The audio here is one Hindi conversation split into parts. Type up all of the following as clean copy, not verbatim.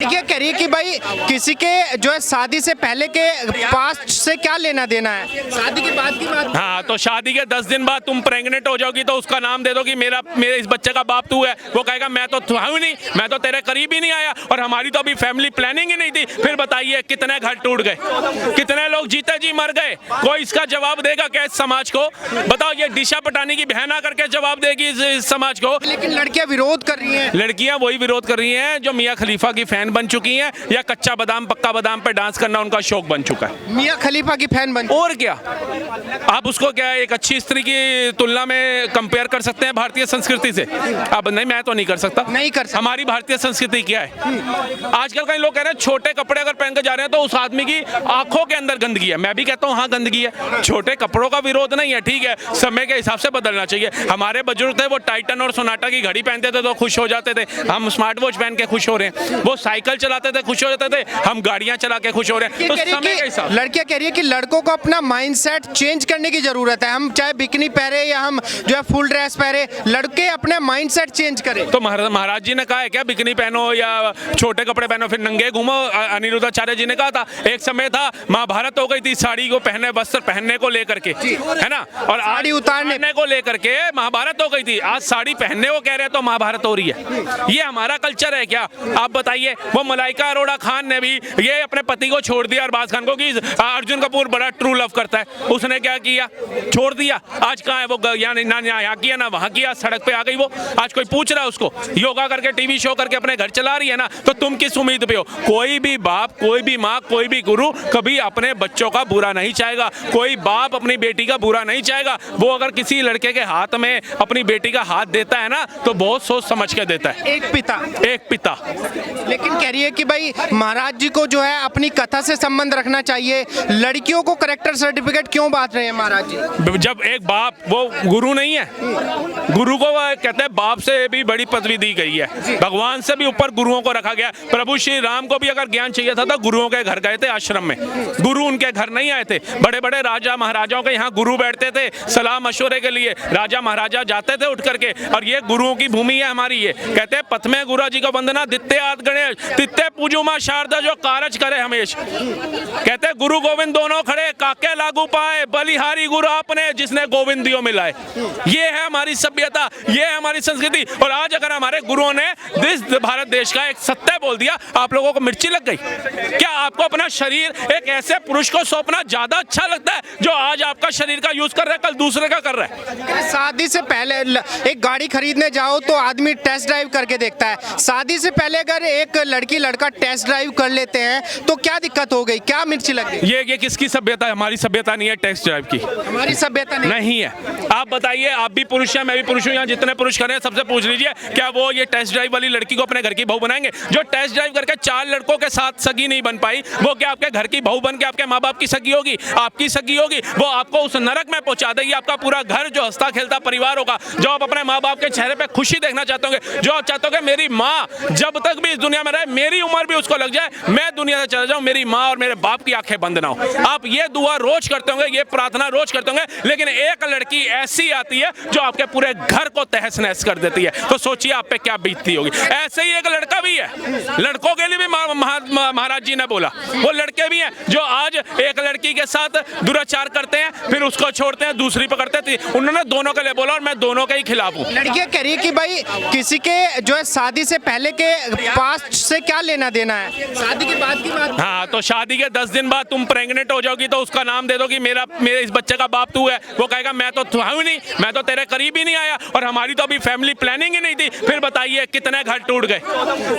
ये कह रही है कि भाई किसी के जो है शादी से पहले के पास्ट से क्या लेना देना है, शादी के बाद की बात। हाँ, तो शादी के 10 दिन बाद तुम प्रेग्नेंट हो जाओगी तो उसका नाम दे दो कि मेरे इस बच्चे का बाप तू है। वो कहेगा मैं तो हूँ नहीं, मैं तो तेरे करीब ही नहीं आया, और हमारी तो अभी फैमिली प्लानिंग ही नहीं थी। फिर बताइए कितने घर टूट गए, कितने लोग जीते जी मर गए। कोई इसका जवाब देगा क्या इस समाज को? बताओ, ये दिशा पटानी की बहन आकर के जवाब देगी इस समाज को? लेकिन लड़कियां विरोध कर रही हैं। लड़कियां वही विरोध कर रही हैं जो मियां खलीफा की फैन बन चुकी हैं, या कच्चा बादाम पक्का बादाम पे डांस करना उनका शौक बन चुका है। मियां खलीफा की फैन बन, और क्या आप उसको क्या एक अच्छी स्त्री की तुलना में कंपेयर कर सकते हैं भारतीय संस्कृति से? अब नहीं, मैं तो नहीं कर सकता। नहीं कर सकता। हमारी भारतीय संस्कृति क्या है? आजकल कई लोग कह रहे हैं छोटे कपड़े अगर पहन के जा रहे हैं तो उस आदमी की आंखों के अंदर गंदगी है। मैं भी कहता हूँ हाँ, गंदगी है। छोटे कपड़ों का विरोध नहीं है, ठीक है, समय के हिसाब से बदलना चाहिए। हमारे बुजुर्ग थे, वो टाइटन और सोनाटा की घड़ी पहनते थे तो खुश हो जाते थे। हम स्मार्ट वॉच पहन के खुश हो रहे हैं। वो साइकिल चलाते थे, खुश हो जाते थे। हम गाड़ियां चला के खुश हो रहे हैं। तो समय के हिसाब, लड़कियां कह रही है कि लड़कों को अपना माइंडसेट चेंज करने की जरूरत है। हम चाहे बिकनी पहरे या हम जो है फुल ड्रेस पहरे, लड़के अपने माइंडसेट चेंज करें। तो महाराज जी ने कहा है क्या बिकनी पहनो या छोटे कपड़े पहनो फिर नंगे घूमो? अनिरुद्धाचार्य जी ने कहा था, एक समय था महाभारत हो गई थी साड़ी को पहने, वस्त्र पहनने को लेकर के, है ना, और साड़ी उतारने को लेकर के महाभारत हो गई थी। आज साड़ी पहनने को कह रहे हैं तो महाभारत हो रही है। ये हमारा कल्चर है क्या? आप बताइए। वो मलाइका अरोड़ा खान ने भी ये अपने पति को छोड़ दिया अरबाज खान को कि अर्जुन कपूर बड़ा ट्रू लव करता है, उसने क्या किया? छोड़ दिया। आज कहाँ है वो? ना यहाँ किया ना वहाँ किया, सड़क पे आ गई वो। आज कोई पूछ रहा है उसको? योगा करके टीवी शो करके अपने घर चला रही है ना। तो तुम किस उम्मीद पे हो? कोई भी बाप, कोई भी माँ, कोई भी गुरु कभी अपने बच्चों का बुरा नहीं चाहेगा। कोई बाप अपनी बेटी का बुरा नहीं चाहेगा। वो अगर किसी लड़के के हाथ में अपनी बेटी का हाथ देता है ना तो बहुत सोच समझ के देता है। एक पिता, एक पिता। लेकिन कह रही है कि भाई महाराज जी को जो है अपनी कथा से संबंध रखना चाहिए। लड़कियों को करेक्टर सर्टिफिकेट क्यों बांट रहे हैं महाराज जी? जब एक बाप, वो गुरु नहीं है, गुरु को कहते हैं बाप से भी बड़ी पदवी दी गई है। भगवान से भी ऊपर गुरुओं को रखा गया। प्रभु श्री राम को भी अगर ज्ञान चाहिए था तो गुरुओं के घर गए थे आश्रम में। गुरु उनके घर नहीं आए थे। बड़े बड़े राजा महाराजाओं के यहाँ गुरु बैठते थे सलाह मशवरे के लिए। राजा महाराजा जाते थे उठ करके, और ये गुरुओं की भूमि है हमारी। ये कहते हैं पथमे गुरु जी का वंदना, दित्ते आद गणेश, तित्ते पूजू मां शारदा, जो कारज करे हमेश। कहते हैं गुरु गोविंद दोनों खड़े, काके लागू पाए, बलिहारी गुरु आपने, जिसने गोविंद दियो मिलाए। ये है हमारी सभ्यता, ये है हमारी संस्कृति। और आज अगर हमारे गुरुओं ने भारत देश का एक सत्य बोल दिया, आप लोगों को मिर्ची लग गई क्या? आपको अपना शरीर एक ऐसे पुरुष को सौंपना ज्यादा अच्छा लगता है जो आज आपका शरीर का यूज कर रहा है, कल दूसरे का कर रहा है? शादी से पहले एक गाड़ी खरीदने जाओ तो आदमी टेस्ट ड्राइव करके देखता है। शादी से पहले अगर एक लड़की लड़का टेस्ट ड्राइव कर लेते हैं तो क्या दिक्कत हो गई? क्या मिर्ची लग गई? ये किसकी सभ्यता है? हमारी सभ्यता नहीं है टेस्ट ड्राइव की। हमारी सभ्यता नहीं है। आप बताइए, आप भी पुरुष हैं, मैं भी पुरुष हूँ, यहाँ जितने पुरुष खड़े हैं सबसे पूछ लीजिए, क्या वो ये टेस्ट ड्राइव वाली लड़की को अपने घर की बहू बनाएंगे? जो टेस्ट ड्राइव करके 4 लड़कों के साथ सगी नहीं बन पाई, वो क्या आपके घर की बहू बन के आपके माँ बाप की सगी होगी? आपकी सगी होगी। वो आपको उस नरक में पहुंचा देगी। आपका पूरा घर जो हंसता खेलता परिवार होगा, जो आप अपने माँ बाप के चेहरे पे खुशी देखना चाहते होंगे, जो आप चाहते हो मेरी माँ जब तक भी इस दुनिया में रहे, मेरी उम्र भी उसको लग जाए, मैं दुनिया से चला जाऊं, मेरी माँ और मेरे बाप की आंखें बंद ना हो। आप ये दुआ रोज करते होंगे, ये प्रार्थना रोज करते होंगे, लेकिन एक लड़की ऐसी आती है जो आपके पूरे घर को तहस नहस कर देती है। तो सोचिए आप पे क्या बीतती होगी। ऐसे ही एक लड़का भी है, लड़कों के लिए भी महाराज जी ने बोला, वो लड़के भी हैं जो आज एक लड़की के साथ दुराचार करते हैं, फिर उसको छोड़ते हैं, दूसरी पकड़ते हैं। उन्होंने दोनों के लिए बोला और मैं दोनों के ही खिलाफ हूँ। लड़कियां कह रही है कि भाई किसी के जो है शादी से पहले के पास्ट से क्या लेना देना है, शादी के बाद की बात। हाँ, तो शादी के 10 दिन बाद तुम प्रेग्नेंट हो जाओगी तो उसका नाम दे दो कि मेरे इस बच्चे का बाप तू है। वो कहेगा मैं तो हूँ नहीं, मैं तो तेरे करीब ही नहीं आया, और हमारी तो अभी फैमिली प्लानिंग ही नहीं थी। फिर बताइए कितने घर टूट गए,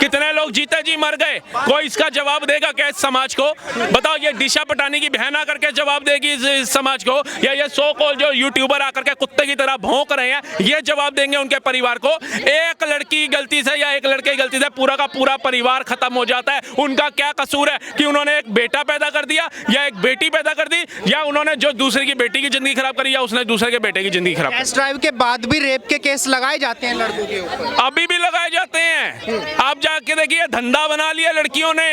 कितने लोग जीते जी मर गए। कोई इसका जवाब देगा क्या इस समाज को? बताओ, ये दिशा पटानी की बहन आकर के जवाब देगी इस समाज को, या ये सो कॉल जो यूट्यूबर आकर के कुत्ते की तरह भौंक रहे हैं, ये जवाब देंगे उनके परिवार को? एक लड़की गलती से या एक लड़के की गलती से पूरा का पूरा परिवार खत्म हो जाता है। उनका क्या कसूर है कि उन्होंने एक बेटा पैदा कर दिया या एक बेटी पैदा कर दी, या उन्होंने जो दूसरे की बेटी की जिंदगी खराब करी, या उसने दूसरे के बेटे की जिंदगी खराब। टेस्ट ड्राइव के बाद भी रेप के केस लगाए जाते हैं लड़कों के ऊपर, अभी भी लगाए जाते हैं। आप जाके देखिए, धंधा बना लिया लड़कियों ने।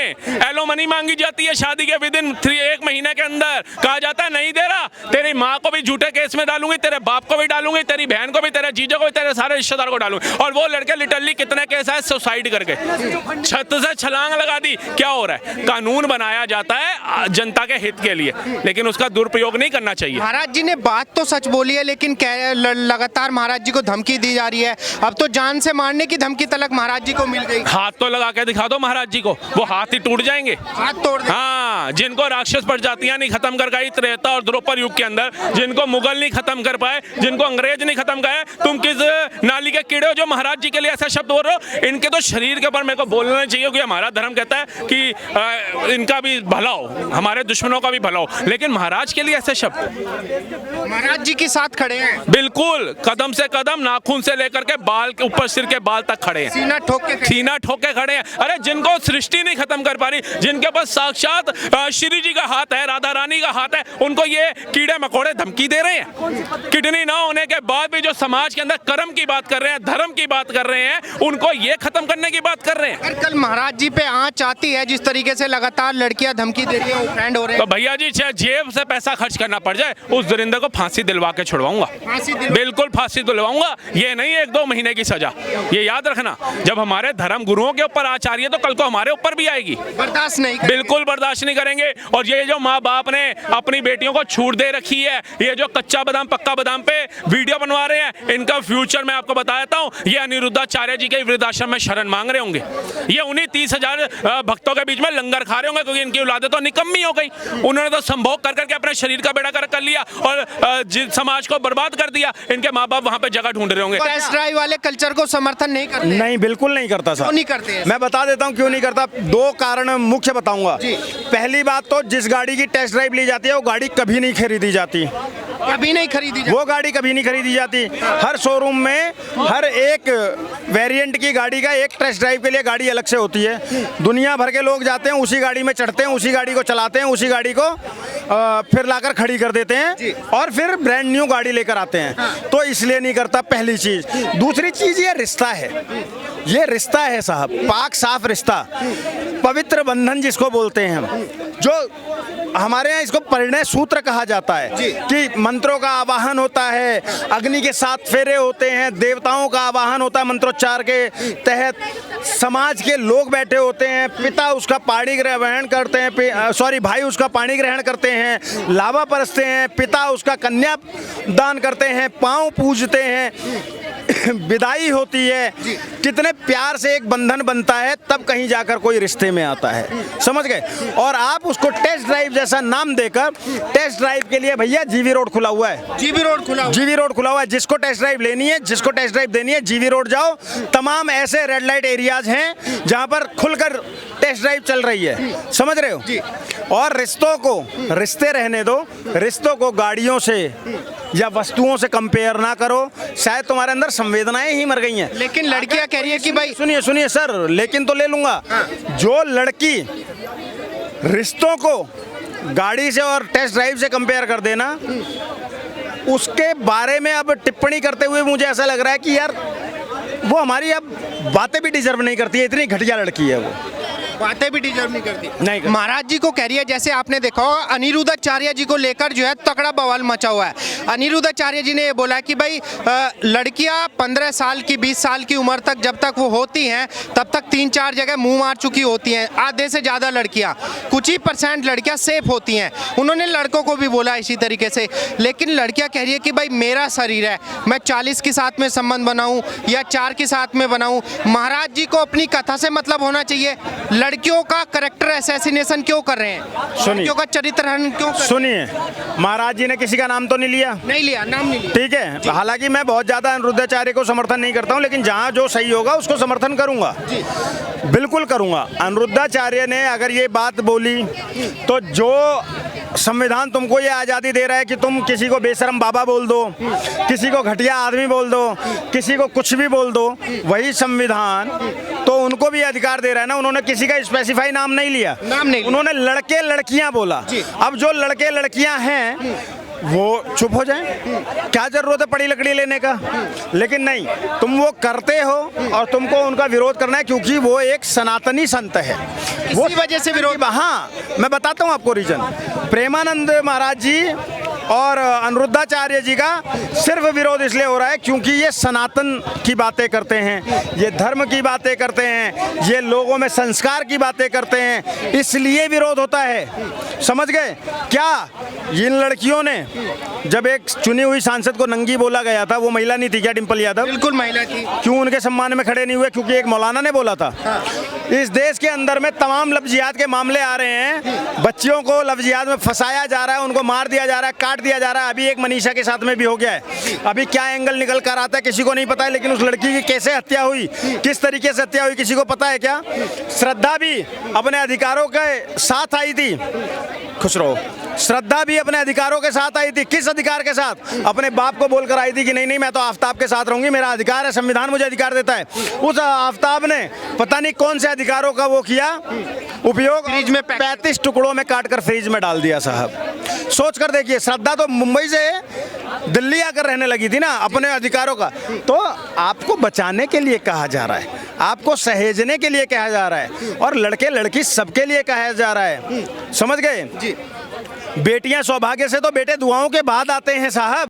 एलोमनी मांगी जाती है शादी के विदिन 1 महीने के अंदर। कहा जाता है नहीं दे रहा, तेरी माँ को भी झूठे केस में डालूंगी, तेरे बाप को भी डालूंगी, तेरी बहन को भी, तेरे जीजो को भी, तेरे सारे रिश्तेदार को डालूंगी। और वो लड़के लिटरली कितने केस है सुसाइड कर गए। छत से छलांग लगा दी। क्या हो रहा है? कानून बनाया जाता है जनता के हित के लिए, लेकिन उसका दुरुपयोग नहीं करना चाहिए। महाराज जी ने बात तो सच बोली है, लेकिन लगातार महाराज जी को धमकी दी जा रही है। अब तो जान से मारने की धमकी तलक महाराज जी को मिल गई। हाथ तो लगा के दिखा दो महाराज जी को, वो हाथ ही टूट जाएंगे, हाथ तोड़ दे। हाँ, जिनको राक्षस प्रजातियां नहीं खत्म कर पाई त्रेता और द्वापर युग के अंदर, जिनको मुगल नहीं खत्म कर पाए, जिनको अंग्रेज नहीं खत्म करे, तुम किस नाली के कीड़े हो जो महाराज जी के लिए ऐसा शब्द बोल रहे हो? इनके तो शरीर के ऊपर मेरे को बोलना चाहिए, क्योंकि हमारा धर्म कहता है कि इनका भी भला हो, हमारे दुश्मनों का भी भला हो, लेकिन महाराज के लिए ऐसे शब्द? महाराज जी के साथ खड़े हैं, बिल्कुल कदम से कदम, नाखून से लेकर के बाल के ऊपर, सिर के बाल तक खड़े हैं, सीना ठोक के खड़े हैं। अरे जिनको सृष्टि नहीं खत्म कर पा रही, जिनके पास साक्षात श्री जी का हाथ है, राधा रानी का हाथ है, उनको ये कीड़े मकोड़े धमकी दे रहे हैं। किडनी ना होने के बाद भी जो समाज के अंदर कर्म की बात कर रहे हैं, धर्म की बात कर रहे हैं, उनको ये खत्म करने की बात कर रहे हैं। कल महाराज जी पे आंच आती है, जिस तरीके से लगातार लड़कियां धमकी दे रही हैं, ऑफेंड हो रहे हैं। तो भैया जी चाहे जेब से पैसा खर्च करना पड़ जाए, उस दरिंदे को फांसी दिलवा के छुड़वाऊंगा, बिल्कुल फांसी दिलवाऊंगा। ये नहीं 1-2 महीने की सजा। ये याद रखना, जब हमारे धर्म गुरुओं के ऊपर आचार्य तो कल को हमारे ऊपर भी आएगी। बर्दाश्त नहीं करेंगे। बिल्कुल बर्दाश्त नहीं करेंगे। और ये जो माँ बाप ने अपनी बेटियों को छूट दे रखी है, ये जो कच्चा बादाम पक्का बादाम पे वीडियो बनवा रहे हैं, इनका फ्यूचर मैं आपको बता देता हूँ, ये अनिरुद्धाचार्य जी के वृद्धाश्रम में शरण मांग रहे होंगे। ये उन्हीं 30,000 भक्तों के बीच में लंगर खा रहे होंगे, क्योंकि इनकी औलादें तो निकम्मी हो गई। उन्होंने तो संभोग कर करके अपने शरीर का बेड़ा कर लिया और समाज को बर्बाद कर दिया। इनके माँ बाप वहाँ पे जगह ढूंढ रहे होंगे। टेस्ट ड्राइव वाले कल्चर को समर्थन नहीं करते? नहीं, बिल्कुल नहीं करता सर। क्यों नहीं करते? मैं बता देता हूँ क्यों नहीं करता। 2 कारण मुख्य बताऊंगा। पहली बात तो जिस गाड़ी की टेस्ट ड्राइव ली जाती है, वो गाड़ी कभी नहीं खरीदी जाती, कभी नहीं खरीदी जाती। वो गाड़ी कभी नहीं खरीदी जाती। हर शोरूम में हर एक वेरिएंट की गाड़ी का एक टेस्ट ड्राइव के लिए गाड़ी अलग से होती है। दुनिया भर के लोग जाते हैं, उसी गाड़ी में चढ़ते हैं, उसी गाड़ी को चलाते हैं, उसी गाड़ी को फिर लाकर खड़ी कर देते हैं और फिर ब्रांड न्यू गाड़ी लेकर आते हैं। तो इसलिए नहीं करता, पहली चीज। दूसरी चीज, ये रिश्ता है, ये रिश्ता है साहब, पाक साफ रिश्ता, पवित्र बंधन जिसको बोलते हैं हम, जो हमारे यहाँ इसको परिणय सूत्र कहा जाता है कि मंत्रों का आवाहन होता है, अग्नि के 7 फेरे होते हैं, देवताओं का आवाहन होता है मंत्रोच्चार के तहत, समाज के लोग बैठे होते हैं, पिता उसका पाणी ग्रहण करते हैं, भाई उसका पाणी ग्रहण करते हैं, लावा परसते हैं, पिता उसका कन्या दान करते हैं, पाँव पूजते हैं, विदाई होती है। कितने प्यार से एक बंधन बनता है, तब कहीं जाकर कोई रिश्ते में आता है, समझ गए। और आप उसको टेस्ट ड्राइव जैसा नाम देकर, टेस्ट ड्राइव के लिए भैया जीवी रोड खुला हुआ है, जीवी रोड खुला हुआ है। जिसको टेस्ट ड्राइव लेनी है, जिसको टेस्ट ड्राइव देनी है, जीवी रोड जाओ। तमाम ऐसे रेड लाइट एरियाज हैं जहां पर खुलकर टेस्ट ड्राइव चल रही है, समझ रहे हो। और रिश्तों को रिश्ते रहने दो, रिश्तों को गाड़ियों से या वस्तुओं से कंपेयर ना करो। शायद तुम्हारे अंदर संवेदनाएं ही मर गई हैं। लेकिन लड़कियां कह रही है कि भाई, सुनिए सर, लेकिन तो ले लूंगा। जो लड़की रिश्तों को गाड़ी से और टेस्ट ड्राइव से कंपेयर कर देना, उसके बारे में अब टिप्पणी करते हुए मुझे ऐसा लग रहा है कि यार वो हमारी अब बातें भी डिजर्व नहीं करती है, इतनी घटिया लड़की है वो। बातें भी डिजर्व नहीं करती। नहीं करती। महाराज जी को कह रही है, जैसे आपने देखा हो अनिरुद्धाचार्य जी को लेकर जो है तगड़ा बवाल मचा हुआ है। अनिरुद्धाचार्य जी ने ये बोला कि भाई लड़कियां 15 साल की 20 साल की उम्र तक जब तक वो होती हैं, तब तक 3-4 जगह मुंह मार चुकी होती हैं। आधे से ज़्यादा लड़कियां, कुछ ही % लड़कियां सेफ होती हैं। उन्होंने लड़कों को भी बोला इसी तरीके से। लेकिन लड़कियां कह रही है कि भाई मेरा शरीर है, मैं 40 के साथ में संबंध बनाऊं या 4 के साथ में बनाऊं। महाराज जी को अपनी कथा से मतलब होना चाहिए। लड़कियों का कैरेक्टर असैसिनेशन क्यों कर रहे हैं? लड़कियों का चरित्र हनन क्यों कर रहे हैं? सुनिए, महाराज जी ने किसी का नाम तो नहीं लिया, नहीं लिया, नाम नहीं लिया, ठीक है। हालांकि मैं बहुत ज्यादा अनिरुद्धाचार्य को समर्थन नहीं करता हूं, लेकिन जहां जो सही होगा उसको समर्थन करूंगा, बिल्कुल करूंगा। अनिरुद्धाचार्य ने अगर ये बात बोली, तो जो संविधान तुमको ये आज़ादी दे रहा है कि तुम किसी को बेशरम बाबा बोल दो, किसी को घटिया आदमी बोल दो, किसी को कुछ भी बोल दो, वही संविधान तो उनको भी अधिकार दे रहा है ना। उन्होंने किसी का स्पेसिफाई नाम नहीं लिया, उन्होंने लड़के लड़कियां बोला। अब जो लड़के लड़कियां हैं वो चुप हो जाएं, क्या जरूरत है पड़ी लकड़ी लेने का। लेकिन नहीं, तुम वो करते हो और तुमको उनका विरोध करना है, क्योंकि वो एक सनातनी संत है, वो इसी वजह से विरोध। हाँ, मैं बताता हूँ आपको रीजन। प्रेमानंद महाराज जी और अनिरुद्धाचार्य जी का सिर्फ विरोध इसलिए हो रहा है क्योंकि ये सनातन की बातें करते हैं, ये धर्म की बातें करते हैं, ये लोगों में संस्कार की बातें करते हैं, इसलिए विरोध होता है। समझ गए क्या? इन लड़कियों ने जब एक चुनी हुई सांसद को नंगी बोला गया था, वो महिला नहीं थी क्या, डिंपल यादव? बिल्कुल महिला थी। क्यों उनके सम्मान में खड़े नहीं हुए? क्योंकि एक मौलाना ने बोला था। इस देश के अंदर में तमाम लफ्जियात के मामले आ रहे हैं, बच्चियों को लफ्जियात में फंसाया जा रहा है, उनको मार दिया जा रहा है, काट दिया जा रहा है। अभी एक मनीषा के साथ में भी हो गया है। अभी क्या एंगल निकल कर आता है किसी को नहीं पता है, लेकिन उस लड़की की कैसे हत्या हुई, किस तरीके से हत्या हुई, किसी को पता है क्या? श्रद्धा भी अपने अधिकारों के साथ आई थी, खुश रहो। श्रद्धा भी अपने अधिकारों के साथ आई थी। किस अधिकार के साथ? अपने बाप को बोलकर आई थी कि नहीं नहीं मैं तो आफ्ताब के साथ रहूंगी, मेरा अधिकार है, संविधान मुझे अधिकार देता है। उस आफ्ताब ने पता नहीं कौन से अधिकारों का वो किया उपयोग, फ्रिज में 35 टुकड़ों में काटकर फ्रिज में डाल दिया। साहब सोच कर देखिए, श्रद्धा तो मुंबई से दिल्ली आकर रहने लगी थी ना अपने अधिकारों का। तो आपको बचाने के लिए कहा जा रहा है, आपको सहेजने के लिए कहा जा रहा है, और लड़के लड़की सबके लिए कहा जा रहा है। समझ गए? जी। बेटियां सौभाग्य से तो बेटे दुआओं के बाद आते हैं साहब।